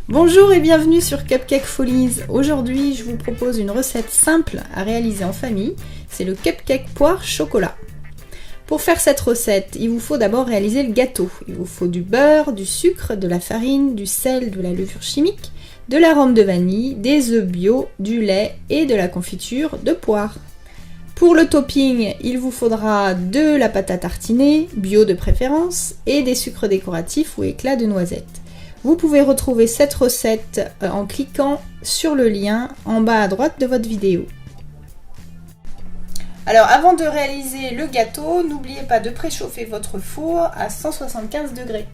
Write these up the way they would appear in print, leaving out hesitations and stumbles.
Bonjour et bienvenue sur Cupcake Folies. Aujourd'hui, je vous propose une recette simple à réaliser en famille. C'est le cupcake poire chocolat. Pour faire cette recette, il vous faut d'abord réaliser le gâteau. Il vous faut du beurre, du sucre, de la farine, du sel, de la levure chimique, de l'arôme de vanille, des œufs bio, du lait et de la confiture de poire. Pour le topping, il vous faudra de la pâte à tartiner, bio de préférence, et des sucres décoratifs ou éclats de noisettes. Vous pouvez retrouver cette recette en cliquant sur le lien en bas à droite de votre vidéo. Alors avant de réaliser le gâteau, n'oubliez pas de préchauffer votre four à 175 degrés.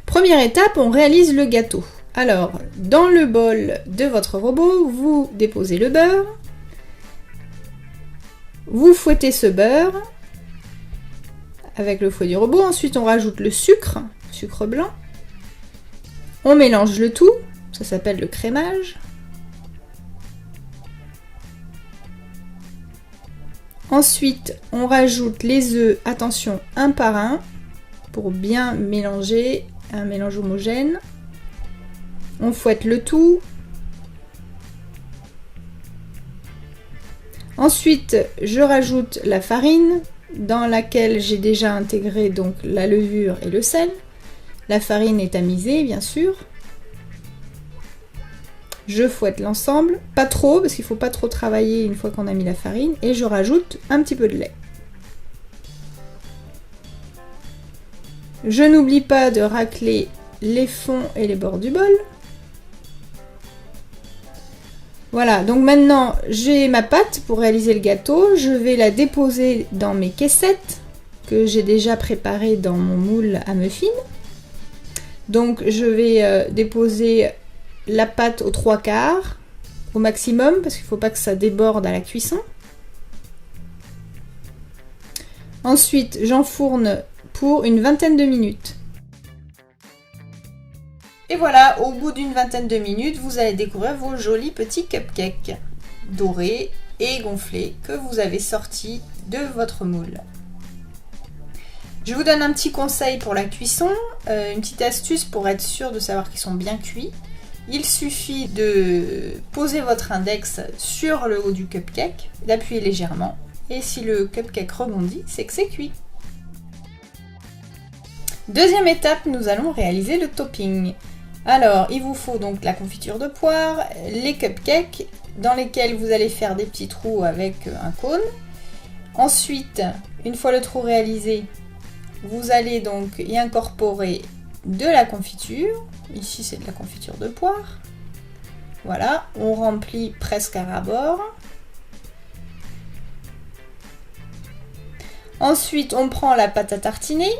Première étape, on réalise le gâteau. Alors, dans le bol de votre robot, vous déposez le beurre. Vous fouettez ce beurre avec le fouet du robot. Ensuite, on rajoute le sucre blanc. On mélange le tout. Ça s'appelle le crémage. Ensuite, on rajoute les œufs, attention, un par un, pour bien mélanger, un mélange homogène. On fouette le tout. Ensuite, je rajoute la farine dans laquelle j'ai déjà intégré donc la levure et le sel. La farine est tamisée, bien sûr. Je fouette l'ensemble, pas trop parce qu'il ne faut pas trop travailler une fois qu'on a mis la farine, et je rajoute un petit peu de lait. Je n'oublie pas de racler les fonds et les bords du bol. Voilà, donc maintenant j'ai ma pâte pour réaliser le gâteau. Je vais la déposer dans mes caissettes que j'ai déjà préparées dans mon moule à muffins. Donc je vais déposer la pâte aux 3/4 au maximum parce qu'il ne faut pas que ça déborde à la cuisson. Ensuite, j'enfourne pour une vingtaine de minutes. Et voilà, au bout d'une vingtaine de minutes, vous allez découvrir vos jolis petits cupcakes dorés et gonflés que vous avez sortis de votre moule. Je vous donne un petit conseil pour la cuisson, une petite astuce pour être sûr de savoir qu'ils sont bien cuits. Il suffit de poser votre index sur le haut du cupcake, d'appuyer légèrement, et si le cupcake rebondit, c'est que c'est cuit. Deuxième étape, nous allons réaliser le topping. Alors, il vous faut donc la confiture de poire, les cupcakes dans lesquels vous allez faire des petits trous avec un cône. Ensuite, une fois le trou réalisé, vous allez donc y incorporer de la confiture. Ici, c'est de la confiture de poire. Voilà, on remplit presque à ras-bord. Ensuite, on prend la pâte à tartiner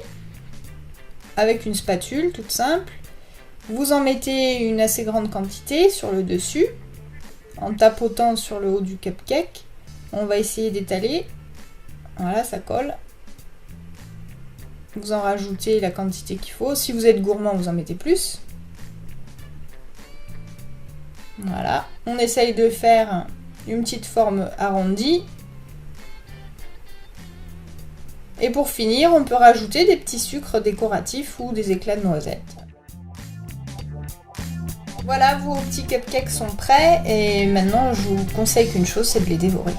avec une spatule toute simple. Vous en mettez une assez grande quantité sur le dessus, en tapotant sur le haut du cupcake. On va essayer d'étaler. Voilà, ça colle. Vous en rajoutez la quantité qu'il faut. Si vous êtes gourmand, vous en mettez plus. Voilà. On essaye de faire une petite forme arrondie. Et pour finir, on peut rajouter des petits sucres décoratifs ou des éclats de noisettes. Voilà, vos petits cupcakes sont prêts et maintenant je vous conseille qu'une chose, c'est de les dévorer.